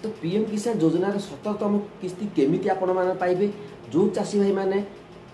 तो पीएम किसान योजना रे 17तम किस्ती केमिति आपण माने पाइबे जो चासी भाई माने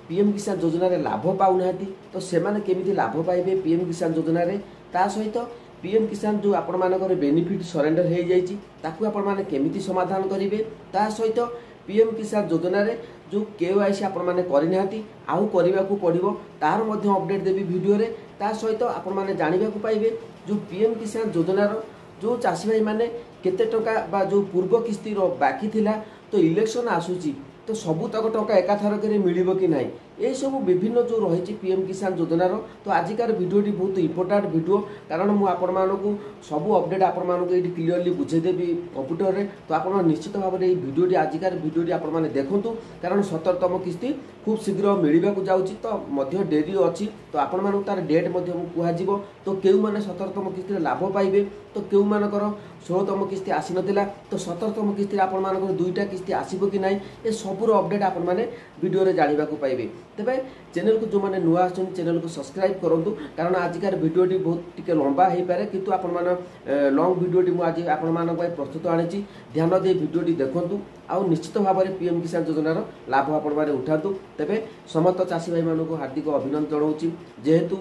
पीएम किसान योजना रे लाभ पाउ नाहंती तो से माने केमिति लाभ पाइबे पीएम किसान योजना रे ता सहित पीएम किसान जो आपण मानकर बेनिफिट सरेंडर हो जाइए ताकू आपण माने केमिति समाधान करेंगे ता सहित पीएम किसान योजना रे जो केवाईसी आपण माने करि नाहंती आउ करबा को पड़िबो तार मध्य अपडेट देबी वीडियो रे ता सहित आपण माने जानिबा को पाइबे जो पीएम किसान योजना रो जो चासी भाई माने केते टका बा जो पूर्व किस्ती रो बाकी थिला तो इलेक्शन आसुची तो सबुतक टका एकाथरक मिलिबो कि नाही ये सब विभिन्न जो रही पीएम किसान योजना रो तो आजिकार वीडियोटी बहुत इंपोर्टाट वीडियो कारण मु आपण मानकु सब अपडेट आपण मानकु एटी क्लियरली बुझेदेवी कंप्यूटर रे तो आपण निश्चित भाव में वीडियोटी आजिकार वीडियोटी आपण माने देखंतु कारण 17तम किस्ती खूब शीघ्र मिलवा को जाउची तो मध्य डेरी अच्छी तो आपण मानकु तार डेट मध्य कुहा जिवो तो केउ माने 17तम किस्ती लाभ पाइबे तो केउ मानकर 16तम किस्ती आसी नथिला तो 17तम किस्ती आपण मानकर दुईटा किस्ती आसीबो कि नाही ए सबुर अपडेट आपण माने वीडियो रे जानिबा को पाइबे तेबे चैनल को जो माने नुआ आछन चैनल को सब्सक्राइब करंतु कारण आजिकार वीडियोटी बहुत टिके लंबा हे पारे किंतु आपण माने लॉन्ग वीडियोटी मु आज आपण मानक पय प्रस्तुत आनिची ध्यान दे वीडियोटी देखंतु आ निश्चित भाव में पीएम किसान योजनार लाभ आपण माने उठातु तेबे समस्त चासी भाई मानक हार्दिक अभिनंदन जणाउची जेहेतु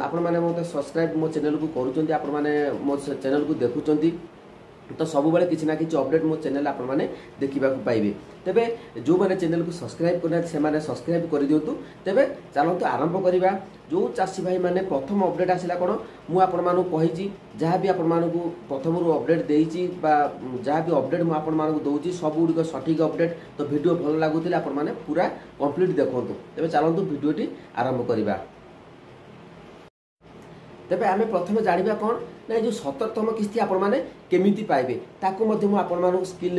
आपण माने मते सब्सक्राइब मो चैनल को करूचंती आपण माने मो चैनल को देखुचंती तो सब बेले किसी ना किसी अपडेट मो चैनल आपण माने देखिबा को पाइबे तेबे जो माने चैनल को सब्सक्राइब करना से माने सब्सक्राइब कर दियंतु तेबे चलंतु आरंभ करिबा जो चासी भाई माने प्रथम अपडेट आसिला कोन मु आपण मानु कहिजी जहाँ भी आपण मानु प्रथम रु अपडेट देइची बा जहाँ भी अपडेट मु आपण मानु दोउची सब गुडी सठिक अपडेट तो वीडियो भल लागुतिले आपण माने पूरा कंप्लीट देखंतु तेबे चलंतु वीडियोटी आरंभ करिबा तेबे आमे प्रथमे जानिबा कोन ना जो 17तम किस्ती आपण माने केमिति पाइबे ताको मध्य मु आपण मानु स्किल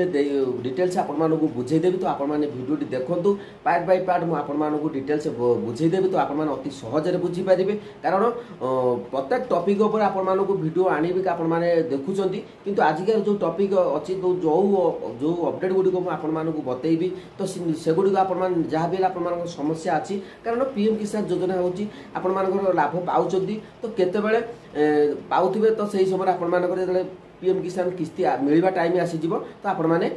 डिटेल्स आपण मानु बुझे देबी तो आपण माने वीडियोटी देखंतु पार्ट बाय पार्ट मु आपण मानु डिटेल्स बुझे देबी तो आपण माने अति सहज रे बुझी पारिबे कारण प्रत्येक टॉपिक ऊपर आपण मानु वीडियो आनिबे कि आपण माने देखुचंती किंतु आजिका जो टॉपिक अछि जो अपडेट गुडी को मु आपण मानु बतेइबी तो से गुडी को आपण मान जहाँ भी आपण मानु समस्या अछि कारण पीएम किसान योजना होची आपण मानकर लाभ पाउचंती तो केते बेले पाउथिबे तो सही समय आपण मानकर जले पीएम किसान किस्ती मिलवा टाइम आसी जिवो तो आपण माने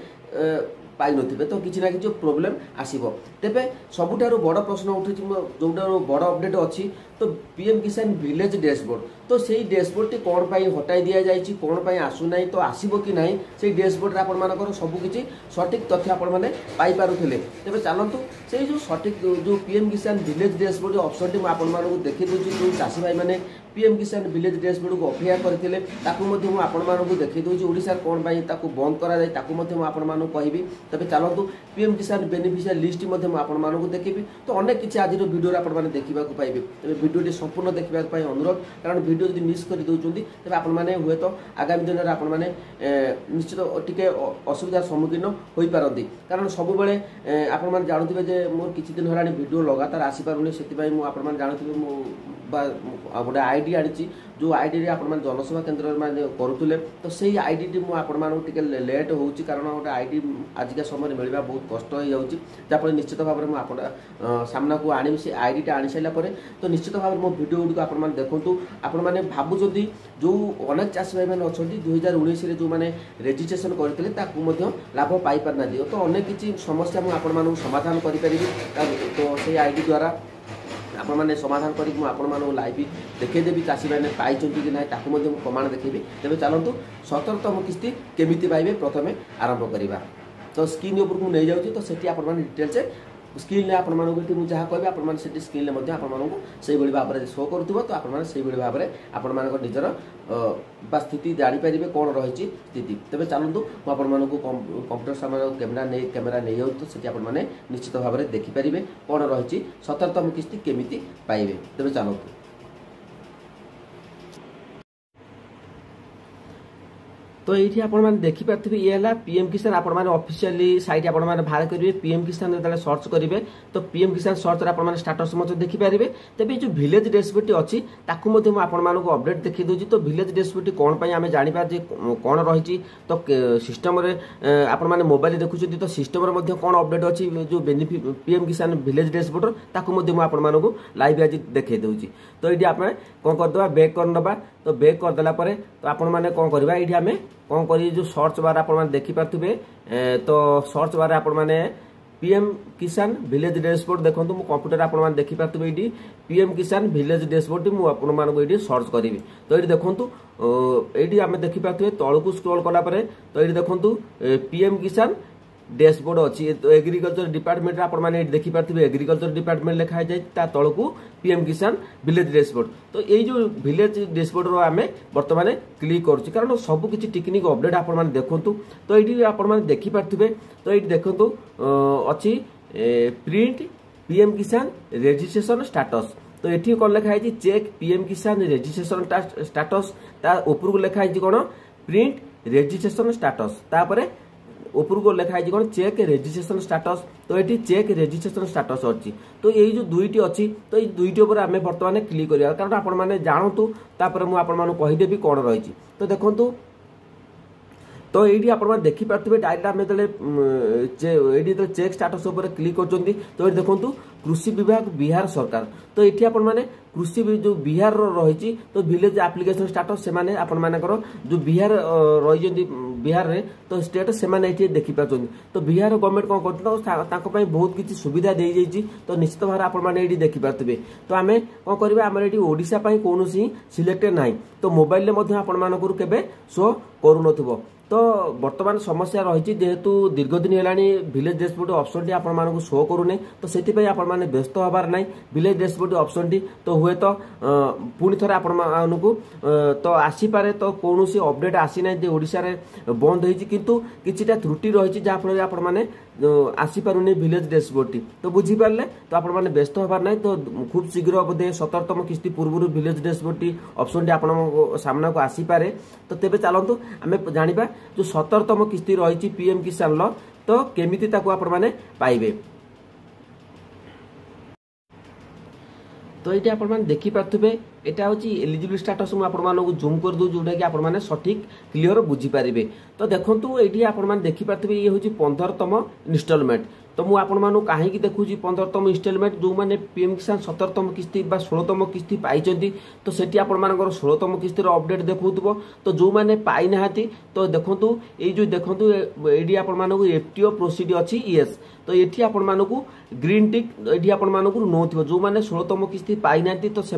पाई नथिबे तो किछि ना किछि प्रॉब्लम आसीबो तेबे सबुठारो बड़ प्रश्न उठिछि जोटारो बड़ अपडेट अछि तो पीएम किसान विलेज डैशबोर्ड तो सेही डैशबोर्ड टी कोन पाई हटाई दिया जाइछि कोन पाई आसु नाही तो आसीबो कि नाही सेही डैशबोर्ड रे आपण मानकर सब किछि सठिक तथ्य आपण माने पाई पारुथिले तेबे चलंतु सेही जो सठिक जो पीएम किसान विलेज डैशबोर्ड ऑप्शन टी आपण मानकु देखि दोछि जो चासी भाई माने पीएम किसान विलेज डैशबोर्ड को अफेयर करथिले ताकू मध्ये मु आपण मानकु देखि दोछि ओडिसा कोन पाई ताकू बंद करा जाय ताकू मध्ये मु आपण मानकु कहिबी तबे चलंतु पीएम किसान बेनिफिशियरी लिस्ट मध्ये मु आपण मानकु देखिबी तो अनेक किछि आज रो वीडियो रे आपण माने देखिबा को पाइबे तबे वीडियो संपूर्ण देखा अनुरोध कारण वीडियो जब मिस कर दौरान तेज आपने हुए तो आगामी दिन में आपने निश्चित टी असुविधार सम्मुखीन हो पारती कारण सब बेले आप जानते मोर किसी दिन है वीडियो लगातार आसीपारूनी से जानते गोटे आईडी आनी जो आईडी आप जनसेवा केन्द्र में करुले तो सही आईडी टी मुझे लेट हो कारण गोटे आईडी आजिका समय मिलवा बहुत कष्ट हो जाऊँगी जहाँफल निश्चित भाव में आप सामना को आनी से आईडी टा आनी सारापर तो निश्चित भाव में मो वीडियो गुड़ी आप देखूँ आपण मैंने भावुं जो अनेक चाषी भाई मैंने अच्छा 2019 जो मैंने रेजिस्ट्रेशन करते लाभ पाई पारना तो अनेक किसी समस्या मुझे आपण समाधान करी तो से आईडी द्वारा आपण मैंने समाधान करी आपण लाइव देखेदेवी चाषी मैंने पाई कि ना प्रमाण देखेबी तेज चलतु 17तम किस्ती केमिति पाइबे प्रथमे आरंभ करवा तो स्क्रीन ऊपर नहीं जाऊँगी तो सेठी आपण डिटेल्स स्क्रीन में आपण मानक मुझे जहाँ कह आपण मैंने स्क्रीन में आपको भाव में शो करुव तो आपड़ी भाव में आपण मान निजर स्थिति जापर कौन रही स्थिति तेज चलतु मुझे कंप्यूटर सामने कैमेरा नहीं जाऊँ तो सीटी आपने निश्चित भाव में देखिपारे कौन रही 17तम किस्ती केमिति पाइबे तेज चलतु तो ये आपने देखिपारे ये है पीएम किसान आपने ऑफिशियली साइट आपने बाहर करेंगे पीएम किसान जो सर्च करेंगे तो पीएम किसान सर्च आपने स्टाटस देखिपारे तेज जो विलेज डैशबोर्ड अच्छी ताकू आपको अपडेट देखी दूसरी तो विलेज डैशबोर्ड कौन पर आम जापर कौन रही तो सिस्टम आपने मोबाइल देखुं तो सिस्टम कौन अपडेट अच्छी जो बेनिफिट पीएम किसान विलेज डैशबोर्ड ताकू आपको लाइव आज देखे दूसरी तो ये आप कौन करदे बैक करदे तो बैक करदेला तो आपण मैंने कौन करवा ये आम कौन कर जो सर्च बार आप देखिपे तो सर्च बार आपण मैंने पीएम किसान विलेज डैशबोर्ड देखो मु कंप्यूटर आप देखिपे ये पीएम किसान विलेज डैशबोर्ड मुझे सर्च करी तो ये देखूँ ये आम देखिपे तौक स्क्रॉल कलापर तो ये देखूँ पीएम किसान डैशबोर्ड अच्छी तो एग्रीकल्चर डिपार्टमेंट आपने देखिपे एग्रीकल्चर डिपार्टमेंट लिखाई जाए तौक पीएम किसान विलेज डैशबोर्ड तो ये जो विलेज डैशबोर्ड आम बर्तमान क्लिक करुँ कारण सब किसी टेक्निक अपडेट आप देखूँ तो ये आपने देखिपे तो ये देखूँ अच्छी प्रिंट पीएम किसान रजिस्ट्रेशन स्टाटस तो ये कौन लिखाई चेक पीएम किसान रजिस्ट्रेशन स्टाटस उपरको लिखाई कौन प्रिंट रजिस्ट्रेशन स्टाटस तापर उपरको लिखाई कौन चेक रजिस्ट्रेशन स्टाटस तो ये चेक रजिस्ट्रेशन स्टाटस अच्छी तो यही जो दुईटी अच्छी तो ये दुईटी उपर आम बर्तमान क्लिक करा कारण आपण मैंने जानतु तापर मुझे आपदेवी कौन रही तो देखूँ तो ये आप देखिपे डायरेक्ट आम जो चेक स्टाटस क्लिक कर तो ये देखो कृषि विभाग बिहार सरकार तो ये आप कृषि जो बिहार रही तो विलेज एप्लिकेशन स्टाटस से आपर जो बिहार रही बिहार रे तो स्टेट से देखिपार तो बिहार गवर्नमेंट कौन कर बहुत किसी सुविधा दे जाइए तो निश्चित भाव आपने देखिपे तो आम कौन करवा आम ये ओडिशा कौन सिलेक्टेड ना तो मोबाइल आपके शो करूँ तो बर्तमान समस्या रही जेहेतु दीर्घ दिन है विलेज डैशबोर्ड ऑप्शन टी आपको शो करूने तो से आपने व्यस्त हबार ना विलेज डैशबोर्ड ऑप्शन टी तो हुए तो पुणी थे आपको तो आसीपे तो कौन अपडेट आसी ना ओडिशा रे बंद होती किंतु किछिटा त्रुटि रही जहाँफल आपने आसीपारे विलेज डैशबोर्ड टी तो बुझीपारे तो आपने व्यस्त हबार ना तो खूब शीघ्र बोधे 17तम किस्ती पूर्व village dashboard T option T आप सामना को आसीपे तो तेज चलतु आम जाना जो 17तम किस्ती रही पीएम किसान लो तो केमिति ताकू आपने पाइबे तो ये आप देखिपे यहाँ हूँ एलिजिबल स्टाटस मुझे जूम कर दूँ जोटा कि आपने सठिक क्लीयर बुझीपारे तो देखो ये आपने देखिपे ये हूँ 15तम इनस्टॉलमेंट तो मुझे आपको कहीं देखुची 15तम इनस्टॉलमेंट जो मैंने पीएम किसान 17तम किस्ती 16तम किस्ती पाई तो सेठी आपर 16तम किस्ती अपडेट देखो तो जो मैंने पाई ना तो देखो ये जो देखो ये आपको एफटीओ प्रोसीड अच्छी यस तो ये आपण ग्रीन टिक ये आपण नो थी जो मैंने 16तम किस्ती पाई ना तो से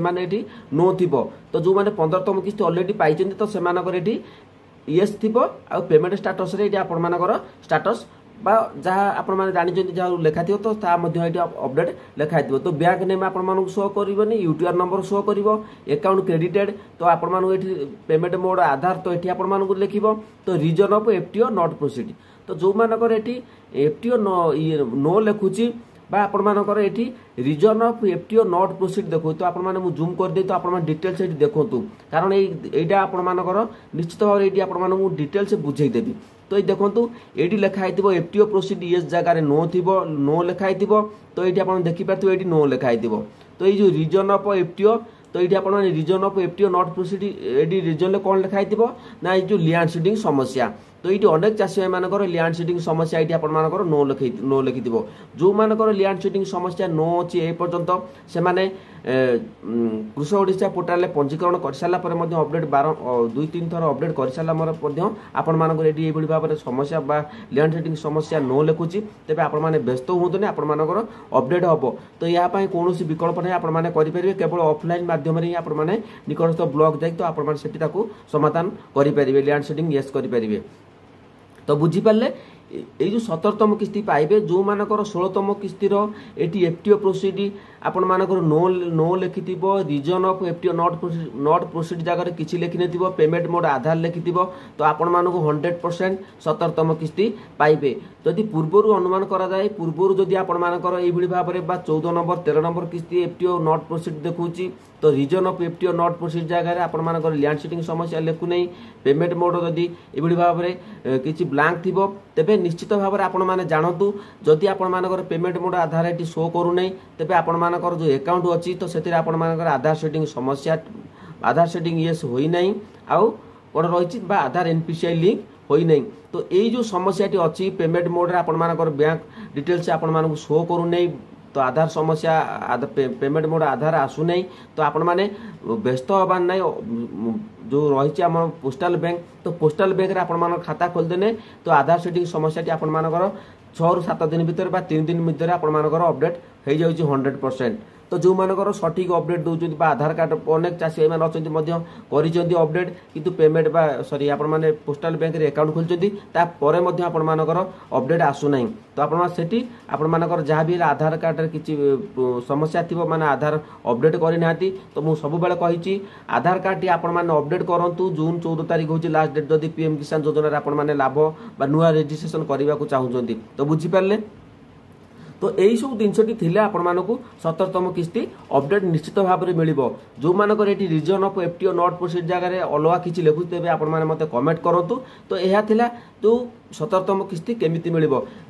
नो थी तो जो मैंने 15तम किस्ती ऑलरेडी पाई तो से यस थी आ पेमेंट स्टाटस आपर स्टाटस जहाँ आपने जानते जहाँ लेखा थी तो अपडेट लिखाई थी तो बैंक नेम आपको शो कर यूटीआर नंबर शो कर अकाउंट क्रेडिटेड तो आपको पेमेंट मोड आधार तो ये आपको लिख तो reason of FTO not proceed तो जो मानकर एफटीओ नो लिखुची आपर ये reason of FTO not proceed देखो तो आपने जूम कर दे तो आप डिटेल्स ये देखूँ कारण यहाँ आपर निश्चित भाव ये आपको डिटेल्स बुझेदेवी तो ये देखो ये लिखाई एफटीओ प्रोसीड ये जगह नो थी नो लिखाई तो ये आप देखिपे ये नो लिखाई तो ये जो रीजन ऑफ एफटीओ तो ये आप reason of FTO not proceed ये रीजन कौन लिखाई ना ये जो लैंड सीडिंग समस्या तो ये अनेक चाषी भाई लैंड सीडिंग समस्या ये आप नो लिखि जो मानकर लैंड सीडिंग समस्या नो अच्छी ए पर्यंत से कृषक ओडिशा पोर्टाल पंजीकरण कर सारापर अपडेट 2-3 थर अपडेट कर सारापर आपण भाव में समस्या लैंड सीडिंग समस्या नो लिखुची तेज आपने व्यस्त हूँ आपर अपडेट हम तो यहाँ कौन विकल्प नहीं आपने करेंगे केवल ऑफलाइन माध्यम ही आपने निकटस्थ ब्लॉक जाए तो आपको समाधान करेंगे लैंड सीडिंग येस करेंगे तो बुझीपारे ये जो 17तम किस्ती पाइबे जो मानकर 16तम किस्तीर ये एफटीओ प्रोसीड आपण मानकर नो लिखि reason of FTO not proceed जगह किसी लिखि न पेमेंट मोड आधार लिखि तो आपण मानक 100% 17तम किस्ती पाइबे जदि पूर्वर अनुमान करा जाए पूर्वर जदि आपण मानकर ये भाव में 14 नंबर 13 नंबर किस्ती एफटीओ नॉट प्रोसीड देखुची तो reason of FTO not proceed जगह आपण मानकर लैंड सीडिंग समस्या लिखु नहीं पेमेंट मोड जदि ये भाव में किसी ब्लैंक थी तेबे निश्चित भाव में आपण मैंने जानतु जदि आपण मानकर पेमेंट मोड आधार ये शो करूना तेबे आपण मानकर जो अकाउंट अच्छी तो से आपण मानकर आधार सेटिंग समस्या आधार सेटिंग येस होई नहीं आउ कौन रही आधार एनपीसीआई लिंक होई नहीं तो यही जो समस्याटी अच्छी पेमेंट मोड रे आपण मानकर बैंक डिटेल्स आपण मानक शो करू नहीं तो आधार समस्या पेमेंट मोड आधार आसु नहीं तो आपण माने व्यस्त हबार नहीं जो रही आम पोस्टाल बैंक तो पोस्टाल बैंक आपण खाता खोलदेने तो आधार सेटिंग समस्या आपर 6 ରୁ 7 दिन भितर 3 दिन भितर आपर अपडेट हो जाऊँगी 100%। तो जो मानकर सठिक अपडेट दौरान आधार कार्ड अनेक चाषी मैंने अच्छा अपडेट किंतु पेमेंट सॉरी आपण मैंने पोस्टाल बैंक रे अकाउंट खोलते आपणकर अपडेट आसूना तो आपठी आपर जहाँ भी आधार कार्ड किसी समस्या थी माने आधार अपडेट करना तो मुझे सब कही आधार कार्ड आपण अपडेट करूँ जून 14 तारीख हूँ लास्ट डेट जदि पीएम किसान योजना आपण लाभ नुआ रेजिस्ट्रेशन करने को चाहूँगी तो बुझीपारे तो यही सब जिनसटी थिले आपण मानकु 17तम किस्ती अपडेट निश्चित भाव में मिल जो मानकर ये reason of FTO not proceed जगह अलग किसी लिखुते आपण मैंने मत कमेंट करूँ तो यह थिला जो 17तम किस्ती केमिति मिल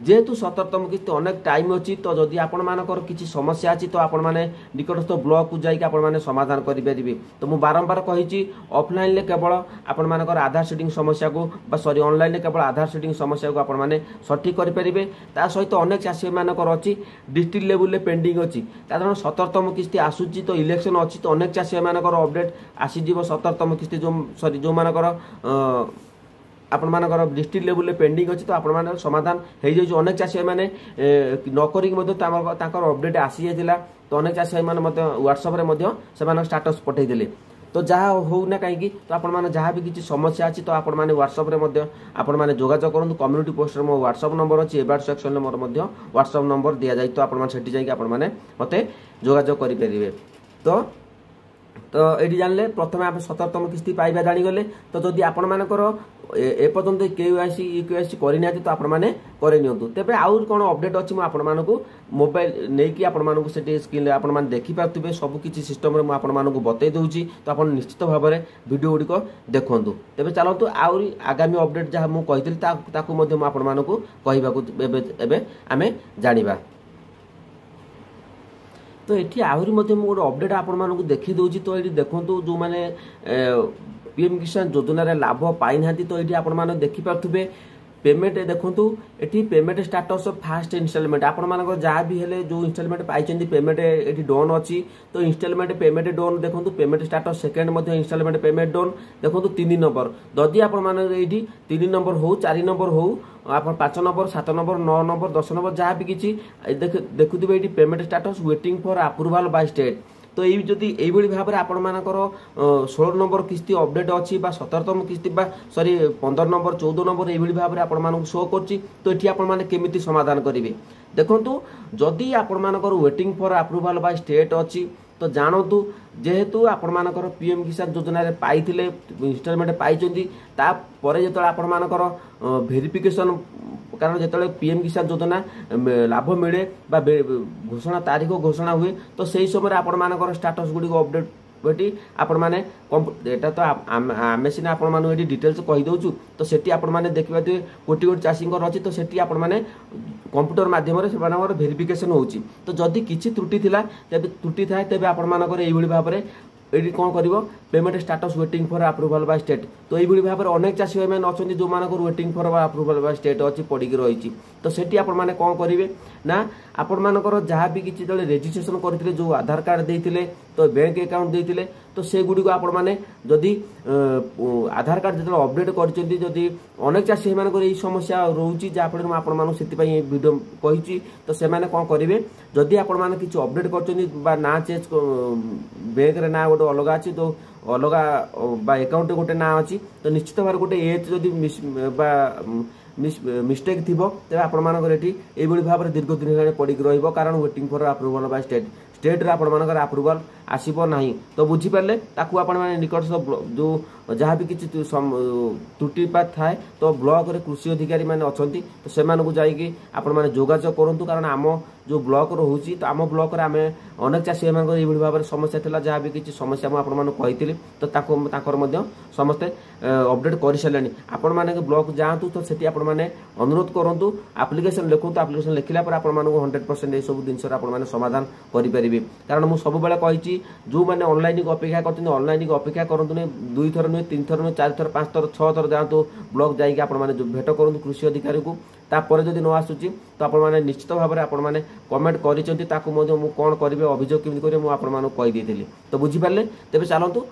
जेहेतु 17तम किस्ती अनेक टाइम अच्छी तो जदि आपण मानकर किसी समस्या अच्छी तो आपण मैंने निकटस्थ ब्लॉक को जाइए आपण मैंने समाधान करेंगे तो मुझे बारंबार कही ऑफलाइन केवल आपण मानकर आधार सेटिंग समस्या को सॉरी ऑनलाइन केवल आधार सेटिंग समस्या को आपण मैंने सठिक करेंगे ता सहित अनेक चाषी मानकर अच्छी डिस्ट्रिक्ट लेवल पेंडिंग अच्छी कारण 17तम किस्ती आसूची तो इलेक्शन अच्छी तो अनेक चाषी मानकर अपडेट आसीज 17तम किस्ती जो सॉरी जो मानकर आपण मानकर डिस्ट्रिक्ट लेवल पेंडिंग अच्छी तो आपण मान समाधान हो जाए अनेक चाषी मैंने नकर अपडेट आसी जाता तो अनेक चाषी मैंने व्हाट्सएप से स्टाटस पठेदेले तो जहाँ होना कहीं तो आपण मैंने जहाँ भी किसी समस्या अच्छी तो आपण मैंने व्हाट्सएप आपण मैंने जोगाजोग करूँ कम्युनिटी पोस्ट मो व्हाट्सएप नंबर अच्छी एबाउट सेक्शन में मोर व्हाट्सएप नंबर दि जाए तो आपण सेठी जाइए आपण मैंने मते जोगाजोग करेंगे तो ये जानले प्रथम आप 17तम किस्ती पाइबा जानीगले तो जदि आपण मानकर एपर्यंत केवाईसी ईकेवाईसी करना तो आपण मैंने करनियंतु तेबे आउर कोन अपडेट अच्छी मुझे आपण मानकु मोबाइल नेकी आपण मानकु सेठी स्क्रीन आपण माने देखि पाथुबे सब किछि सिस्टम रे मु आपण मानकु बतै दउची तो आपण निश्चित भाव में वीडियो गुडी देखंतु तेबे चलंतु आउर आगामी अपडेट जहाँ मु कहितली ताकु मध्ये मु आपण मानकु कहिबाकु एबे आमे जानिबा तो ये आहरी गोटे अपडेट आपण देखी दूसरी तो ये देखो जो मैंने पीएम किसान योजना लाभ पाई ना तो ये आपण देखिपे पेमेंट देखूँ ये पेमेंट स्टाटस फास्ट इनस्टॉलमेंट आपण जहाँ भी है जो इनस्टॉलमेंट पाई पेमेंट ये डोन अच्छी तो इनस्टॉलमेंट पेमेंट डोन देखो payment status second installment payment done देखो 3 नंबर जदि आपण 3 नंबर हो 4 नंबर हो आप 5 नंबर 7 नंबर 9 नंबर 10 नंबर जहाँ भी किसी देखुवे ये payment status waiting for approval by state तो ये जदि यही भाव में आपण मानकर 16 नंबर किस्ती अपडेट अच्छी 17तम किस्ती सॉरी 15 नंबर 14 नंबर यही भाव में आपण शो कर तो ये आपण केमिति समाधान करेंगे देखु जदि आपण मानकर waiting for approval by state अच्छी तो जानतु जेहेतु आपण मानकर पीएम किसान योजना पाइथिले इनस्टॉलमेंट पाइचंदी तापरे जेतले आपण मानकर वेरिफिकेशन कारण जो पीएम किसान योजना लाभ मिले घोषणा तारीख घोषणा हुए तो सही समय आपण मानकर स्टाटस गुडी अपडेट बेटी आपण माने एटा तो आमे सिना आपण मानु एटी डिटेल्स कहि दउछु तो सेठी आपण माने देखिबा कोटी कोटी चाषींकर अछि तो सेठी आपण माने कंप्यूटर माध्यम रे सेमानकर वेरिफिकेशन होउची तो जदि किछि त्रुटि थिला तबे त्रुटि थाए तबे आपण मानकर एई भली भाबरे ये कौन कर payment status waiting for approval by state तो ये भाव में अनेक चाषी भाई मैंने अच्छा जो मानक waiting for approval by state अच्छी पड़ी रही तो सेठी आपण माने कौन करेंगे ना आपण मानकर जहाँ भी किसी जो रेजिस्ट्रेशन करते जो आधार कार्ड देते तो बैंक अकाउंट देते तो से गुड़ी को आपण माने जदि आधार कार्ड जो अपडेट करदी अनेक चाषी मानक यही समस्या रोचे जहाँफल आपण मानक से वीडियो कही तो से कौन करेंगे जदि आपण माने किसी अपडेट कर ना चेंज बैंक रे ना गोटे अलग अच्छी तो अलग अकाउंट गोटे ना अच्छी तो निश्चित भाव गोटे एज जदि मिस्टेक थी तेज आपण ये भाव में दीर्घ दिन पड़ी कारण waiting for approval by state state रे अप्रूवल आसब ना तो बुझीपारे ताकू आपण निकटस्थ जो जहाँ भी किसी त्रुटिपात थाए तो ब्लॉक रे कृषि अधिकारी मैंने अच्छा तो से जाइए आपण मैंने जोगाजोग करूँ कारण आम जो ब्लॉक रोचे तो आम ब्लॉक रे आमे अनेक चाषी ये भाव में समस्या था जहाँ भी किसी समस्या मुझे तो समस्ते अपडेट कर सारे आपण मैंने ब्लॉक जातु तो से अनुरोध करूँ आप्लिकेसन लिखुँ आप्लिकेसन लिखला 100% ये सब जिन समाधान करेंगे कारण मुझे सब कही जो मैंने ऑनलाइन को अपेक्षा करते ऑनलाइन को अपेक्षा करूँ 2 थर नुहे 3 थर नुहे 4 थर 5 थर 6 थर जातु ब्लॉक जाइए आपने भेट करूँ कृषि अधिकारी को तापर जदि न आसूची तो आपने निश्चित भाव में आपने कमेंट कर कौन करेंगे अभियोग केमी करेंगे मुझे आपको कहीदी तो बुझीपारे तेज चलतु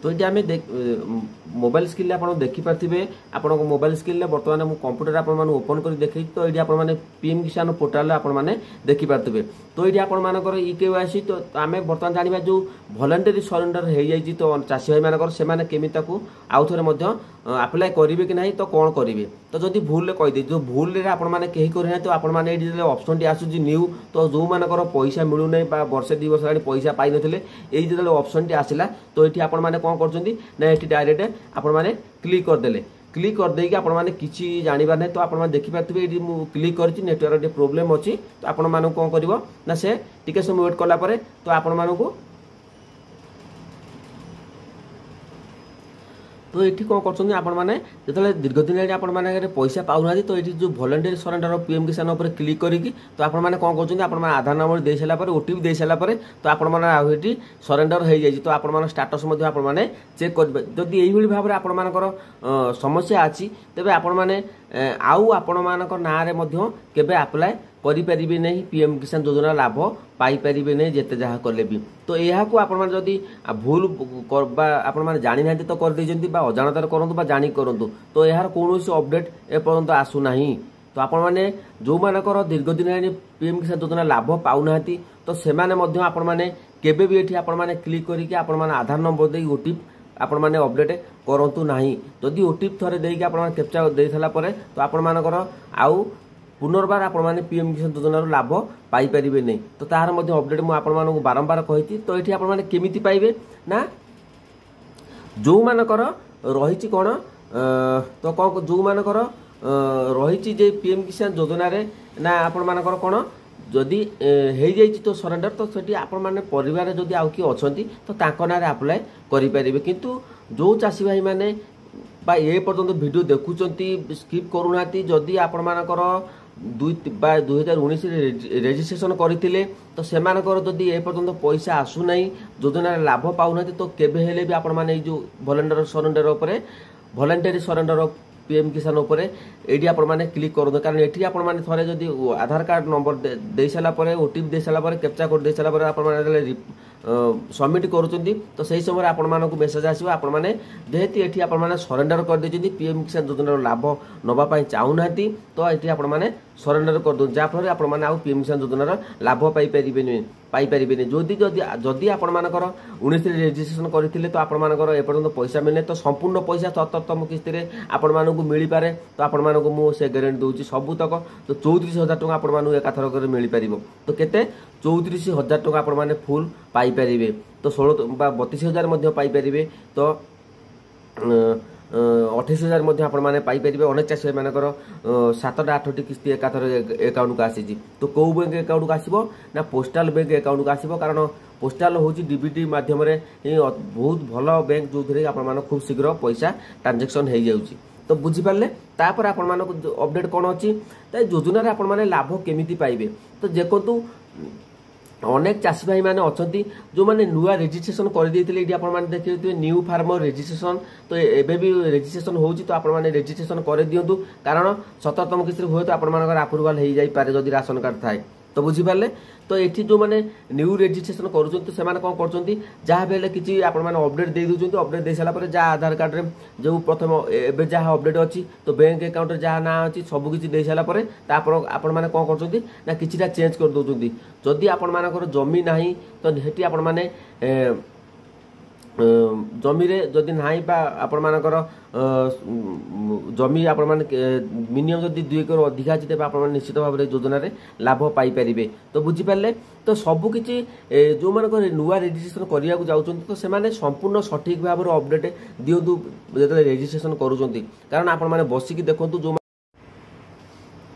तो ये आम मोबाइल स्किल आप देखिपारे आप मोबाइल स्किल बर्तमान मुझे कंप्यूटर आप ओपन कर देखी तो ये आप पीएम किसान पोर्टाल आपने देखिपारे तो ये आपर इकेवाईसी तो आम बर्तमान जाना जो भलेंटरी सरेंडर हो जाए तो चाषी भाई मानकर से केमी आउ थे आप्लाय करेंगे कि ना तो कौन करेंगे तो जदि भूल कहीदे जो भूल आपने कहीं करना तो आपने ऑप्शन टी आसूँ न्यू तो जो मानकर पैसा मिलूना वर्षे 2 वर्ष लगे पैसा पाई नथिले एई जो ऑप्शन टी आसला तो ये आप कौन कर डायरेक्ट आपने क्लिक करदे क्लिक करदे आपने किसी जानवर नहीं तो आप देखिपारे ये क्लिक कर नेटवर्क प्रोब्लेम अच्छी तो आपण मानू कौन कर से टिके समय वेट कलापर तो आपण मानू तो ये कौन कर आपण मैंने जो दीर्घ दिन आप पैसा पाऊना तो ये जो भलेंटरी सरेंडर पीएम किसान उपर क्लिक करके तो आपने कौन कर आधार नंबर दे सारापर ओटीपी दे सारापर तो आपठी सरेंडर हो जाए तो आप स्टाटस आपने चेक करेंगे जदि यही भाव में आपर समस्या अच्छी तेज आपण आउ आपण ना केबे अप्लाय करें नहीं पीएम किसान योजना लाभ पाइपर नहीं जिते जहाँ कले भी तो यह जदि भूल आपने जानी ना तो कर अजाणतार करूँ जाणी करूँ तो यार कौन अपडेट एपर्यंत आसूना तो आपण मैंने जो मानकर दीर्घ दिन पीएम किसान योजना लाभ पाऊना तो से आपने केबे भी ये आपने क्लिक करके आधार नंबर दे ओटीपी आपण मैंने अपडेट करूँ ना जदि ओटीपी थे देकी आप कैप्चा दे सारापर तो आपण आउ पुनर्बार आपने पीएम किसान योजना लाभ पाइपर नहीं तो तार अपडेट मुझे बारंबार कही तो ये आपने केमी पाइबे ना जो मानकर रही कौन तो कौन जो मानकर रही जे पीएम किसान योजना ना आपण मानकर कौन जदि हो जाए तो सरेंडर तो सेठी आपण माने परिवार जदि आउ किए अच्छा तो तांको नारे अप्लाय करेंगे किंतु जो चाषी भाई माने बा ए पर्यंत वीडियो देखुंत स्किप करूना जदि आपण मानकर 2019 रेजिस्ट्रेशन करते तो से जदि ए पर्यंत पैसा आसूना योजना लाभ पाऊना तो केबे हेले भी आपण माने जो भलेंटरी सरेंडर उपरे भलेंटरी सरेंडर पीएम किसान उपर ये आपने क्लिक करूँ कारण ये आपने थे जदि आधार कार्ड नंबर दे सारापर ओटीपी दे सारापर कैप्चा कोड दे सारापर आपने सबमिट करुँच तो सही समय आपको मेसेज आसो आपने जेहेतु ये आपने सरेंडर करदे पीएम किसान योजना लाभ नापी चाहूना तो ये आपने सरेंडर कर दूँ जहाँफल आपने आउ पीएम किसान योजना लाभ पाइपर जदि जदि जदि आपर 19 रेजिस्ट्रेशन करते तो आपर एपर्यंत पैसा मिलने तो संपूर्ण पैसा 77तम किस्ती आपण मानू मिल पारे तो आपण मानू मुझे गारंटी दूसरी सबूतक तो 34,000 टका आपण एकाथरक मिल पार तो केते 34,000 टका आपण फुल पाइपर तो 32,000 पाइपर तो 28,000 आपने पाइपर अनेक चाषी मानकर 7टा 8टी किस्ती एकाथर एकाउंट को आसी तो कौ बैंक एकाउंट को आसो ना पोस्टाल बैंक एकाउंट को आसो कारण पोस्टाल हूँ डीबीटी मध्यम बहुत भल बैंक जो थे आप खूब शीघ्र पैसा ट्रांजेक्शन हो जाऊँगी तो बुझीपारे तापर आपण अपडेट कौन अच्छी योजना आपने लाभ केमी पाइबे तो देखो अनेक चाषी भाई मैंने अच्छा जो मैंने नुआ रेजिस्ट्रेशन करदे आपने देखिए न्यू फार्मर रेजिस्ट्रेशन तो एबे भी रेजिस्ट्रेशन होची तो आपने रेजिस्ट्रेशन कर दिंतु कारण 77तम किस्ती हुए तो आपर अप्रूवाल हो जाए जदि राशन कार्ड थाए तो बुझीपारे तो ये जो मैंने न्यू रेजिस्ट्रेशन करुँच कौन कर किसी अपडेट दे दूँ अपडेट दे सारापर जहाँ आधार कार्ड रे जो प्रथम एवं जहाँ अपडेट अच्छी तो बैंक अकाउंट जहाँ ना अच्छी सबकि दे सारापर आपण मैंने कौन कर किसी चेंज कर दौरान जदि आपर जमी ना तो ये आपण जमी जदि ना आपण मानकर जमी आपण मिनिमम जदि 2 एकर अधिका अच्छी तेज आप निश्चित भाव में योजना लाभ पाइपर तो बुझीपारे तो सबकि जो मानक नुआ रेजिस्ट्रेशन करने को जाऊँ तो से संपूर्ण सठिक भाव में अपडेट दिंतु जो रेजिस्ट्रेशन करुँच कारण आपने बसिकी देखूँ जो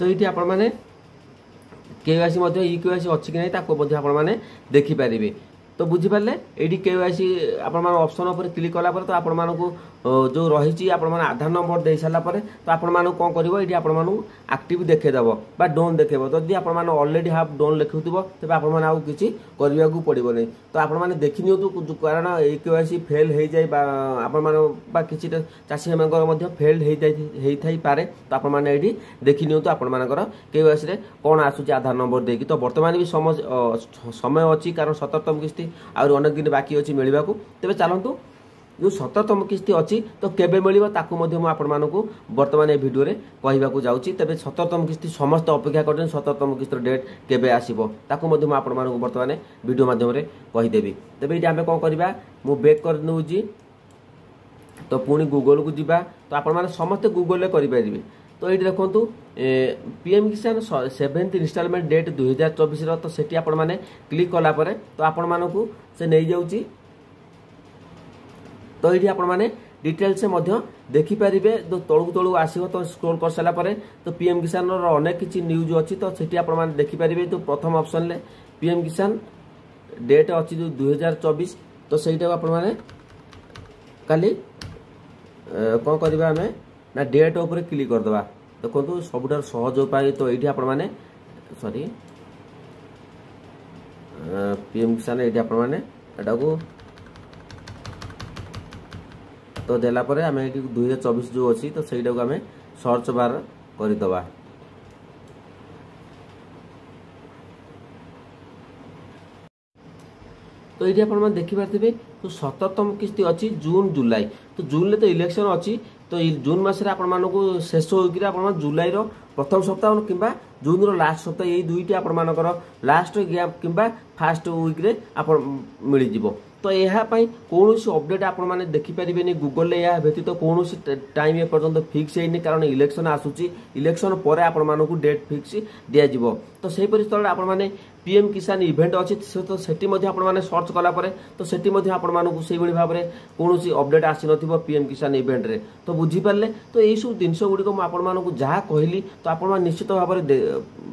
तो ये आपने केवाईसी ई केवाईसी अच्छी कि नहीं आपने देखिपारे तो बुझीपारे ये केवाईसी आपण ऑप्शन उपर क्लिक कलापर तो आपण मानू जो रही आधार नंबर दे सारापर तो आपण मानू कौन कर ये आपण एक्टिव देखेदेव बा डोन देखेब जदि आप ऑलरेडी हाफ डोन लिखुव तेज आपण आउ कि करने को पड़ो नहीं तो आपण देखी नियंतु कारण ये केवाईसी फेल हो जाए आपण कि चाषी मानकर फेल हो पारे तो आपण ये देखी नियंतु आपण केवाईसी कौन आसूँ आधार नंबर देकी तो बर्तमान भी समय अच्छी कारण 77तम किस्ती आउर अनेक दिन बाकी अच्छी मिलवा तेज चलतु जो 17तम किस्ती अच्छी तो केबे मिलिबो ताकू मध्य मु आपण मानकू वर्तमान ए वीडियो रे कहिबाकू जाउची। तबे 17तम किस्ती समस्त अपेक्षा करछन 17तम किस्ती डेट केबे आसीबो ताकू मध्य मु आपण मानकू वर्तमान वीडियो माध्यम रे कहि देबी। तबे इटा हमें कोन करबा मु बैक कर नउजी तो पुणी गूगल को जीवा तो आपण माने समस्त गूगल रे करि परिबे। तो ये देखो पीएम किसान 7th इंस्टॉलमेंट डेट 2024 रो तो सेठी आपण माने क्लिक कला परे तो आपण मानकू से नै जाउची। तो ये आपण माने डिटेल से मध्य देखि परिबे तो तळु आसीबो तो स्क्रॉल कर सला परे तो पीएम किसान रो अनेक किछि न्यूज अछि तो सेठी आपण माने देखि परिबे। तो प्रथम ऑप्शन ले पीएम किसान डेट अछि 2024 तो सेटा आपण माने काली कौन करवा आम ना डेट उपर क्लिक करदे। देखो सबुठ सहज उपाय तो ये आपण मैंने सॉरी पीएम किसान ये आपण मैंने एटा को तो देला परे आम 2024 जो अच्छी तो सहीटा को आम सर्च बार करदे। तो ये आप देखी पारे तो 17तम किस्ती अच्छी जून जुलाई तो जून ले तो इलेक्शन अच्छी तो जून मसरे आपण मानकू शेष होकर आप जुलाई रो प्रथम सप्ताह किंबा जून रो लास्ट सप्ताह यही दुईटी आपण मानकर लास्ट गैप किंबा फास्ट वीक रे आपण मिल जिवो। तो यह कौन अपडेट आपण मैंने देखिपारे गूगल या व्यतीत कौन टाइम ए पर्यंत फिक्स है कारण इलेक्शन आसूची इलेक्शन पर आपण मानकू डेट फिक्स दिज्व। तो सही परिस्थिति आपण मैंने पीएम किसान इवेंट अच्छी तो सेठी आपण मैंने सर्च कला परे तो सेठी आपण मानकू से भाव में कौन अपडेट आसी न पीएम किसान इवेंट रे। तो बुझीपारे तो यही सब जिनस गुड़िक मुझे जहाँ कहली तो आप निश्चित भाव में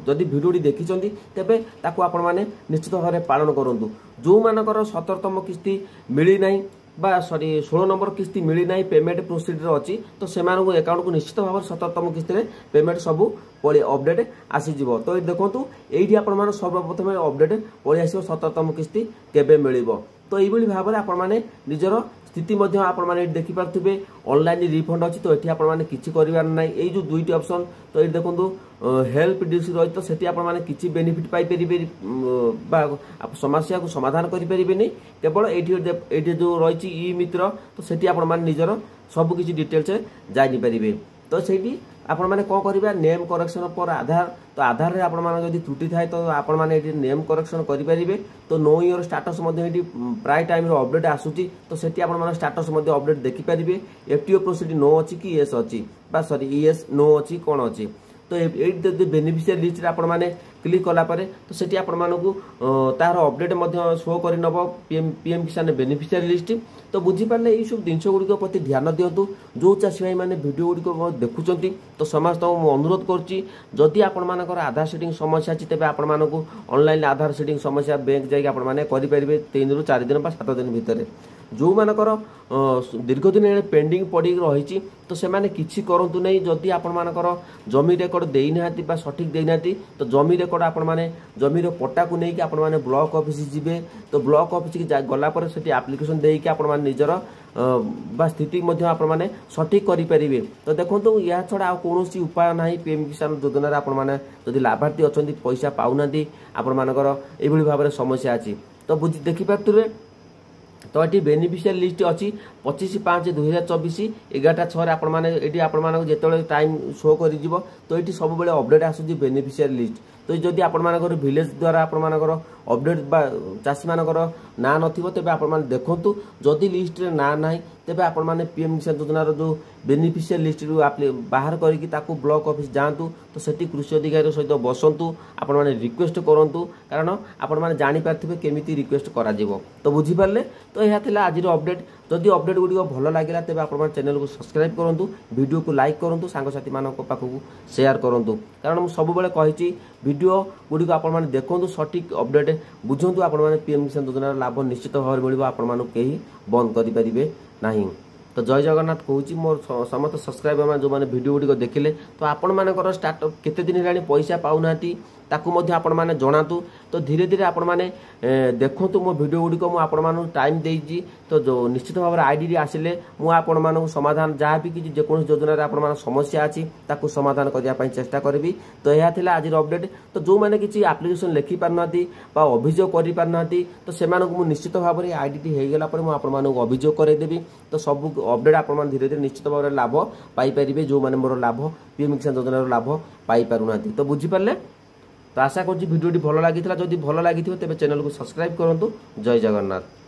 जदि भिडियोटी देखी तेबे ताकू आपण मैंने निश्चित भाव में पालन करूँ। जो मानकर 17तम किस्ती मिली नहीं बा सॉरी 16 नंबर किस्ती मिली नहीं पेमेंट प्रोसीडर अच्छी तो से अकाउंट को निश्चित भाव में 17तम किस्ती में पेमेंट सबू पड़े अपडेट आसीज। तो ये देखो ये आपण सर्वप्रथम अपडेट पड़े आस 17तम किस्ती केबे मिलिबो। तो यही भाव में आपण मैंने निजर स्थिति आपण मैंने देखी पारे ऑनलाइन रिफंड अच्छी तो ये आपण मैंने किसी कर ना ये जो दुईटी ऑप्शन तो ये देखो हेल्प डिस्क रही तो सेठी आपण मैंने किसी बेनिफिट पाइपर समस्या को समाधान करें केवल ये जो रही ई मित्र तो सेठी आपण मैंने निजर सबकि डिटेल्स जानी पारे। तो सेठी आपण मैंने कौन करवा नेम करेक्शन पर आधार तो आधार रे आपण माने जदि त्रुटि थाए तो आपण माने एटी नेम करेक्शन करि परिबे। तो नो ईयर स्टेटस मध्ये एटी प्राय टाइम रो अपडेट आसुची तो सेठी आपण माने स्टेटस मध्ये अपडेट देखि परिबे एफटीओ प्रोसीड नो अछि कि यस अछि बा सॉरी यस नो अछि कोन अछि। तो ये बेनिफिशियरी लिस्ट आपण माने क्लिक कला परे तो सेठी आपण मानकू तार अपडेट मध्ये शो करि नबो पीएम किसान बेनिफिशियरी लिस्ट। तो बुझी पारले ये सब जिनस गुड़िक प्रति ध्यान दिंतु जो चाषी भाई मैंने भिडियो गुड़िक देखुंत तो समस्त अनुरोध करुच्ची जदि आपण मानकर आधार सेटिंग समस्या अच्छी तेज आपण मानकू ऑनलाइन आधार सेटिंग समस्या बैंक जाइए आपण माने करें 3 ରୁ 4 दिन 7 दिन भितर जो मानकर दीर्घ दिन पेंडिंग पड़ी रही तो से माने किछि करंतु नहीं जदि आपण मानकर जमी रेकर्ड देना सठिक देना तो जमी रेकर्ड आपण माने जमी पट्टा को लेकिन आपण माने ब्लॉक ऑफिस जीवे तो ब्लॉक ऑफिस गला पर सेठी एप्लिकेशन देकी आपण माने निजर बा स्थिति मध्य आपण माने सठिक करि परिबे। तो देखंतु या छडा आ कोनोसी उपाय नाही पीएम किसान योजना रे आपण माने जदि लाभार्थी अछंती पैसा पाउनांती आपण मानकर एभली भाबरे समस्या अछि तो बुझी देखि पातुरे। तो ये बेनिफिशियल लिस्ट अच्छी 25/5/2024 11:06 आपण माने एटी आपण मानक जेतले टाइम शो करि जिवो तो ये सब बेले अपडेट आसुची बेनिफिशियल लिस्ट। तो जदि आपण मानकर विलेज द्वारा आपण मानकर अपडेट बा चाषी मानकर ना नथिबो तेबे आपण माने देखंतु जदि लिस्ट रे ना नाही तेबे आपण माने पीएम किसान योजना रो जो बेनिफिशियल लिस्ट रु आप बाहर करिकि ताकू ब्लॉक ऑफिस जांतु तो सेठी कृषि अधिकारी सहित बसंतु आपण माने रिक्वेस्ट करंतु कारण आपण माने जानि पारथिबे केमिति रिक्वेस्ट करा जिवो। तो बुझी पारले तो यह थिला आज रो अपडेट जदि अपडेट गुडी भल लागिला तेबे आपण माने चैनल को सब्सक्राइब करंतु वीडियो को लाइक करंतु सांग साथी मानक पाखकु शेयर करंतु कारण मु सब बेले कहिची वीडियो गुडी आपण माने देखंतु सटीक अपडेट बुझंतु आपण माने पीएम किसान योजना लाभ निश्चित भाव में मिलिबो आपण मानक केही बंद करि परिबे नाही। तो जय जगन्नाथ कहूँ मोर समस्त सब्सक्राइबर मैंने जो मैंने वीडियो गुड़िक देखिले तो आपण मानकर स्टार्ट केते दिन हेलानी पैसा पाउना ताकू मध्य आपण माने जणातु तो धीरे धीरे आपण माने देखंतु मो वीडियो गुडी को मु आपण मानु टाइम देइजी तो जो निश्चित भाव आईडी आसिले मु आपण मानु समाधान जहाँ भी कि जे कोन योजना रे आपण मान समस्या अछि ताकू समाधान करिया पई चेष्टा करबी। तो यह थिला आज अपडेट। तो जो माने किछि एप्लीकेशन लिखि पारनाती बा अभियोग करि पारनाती तो सेमानकु मु निश्चित भाव रे आईडी हे गेला पर मु आपण मानु अभियोग करे देबी। तो सब अपडेट आपण मान धीरे धीरे निश्चित भाव रे लाभ पाई परिबे जो माने मोर लाभ पीएम किसान योजना रो लाभ पाई पारुनाती। तो बुझी पारले। तो आशा करछि वीडियोटी भलो लागिथिला। जदि भलो लागिथिबो तेबे चैनल को सब्सक्राइब करंतु। जय जगन्नाथ।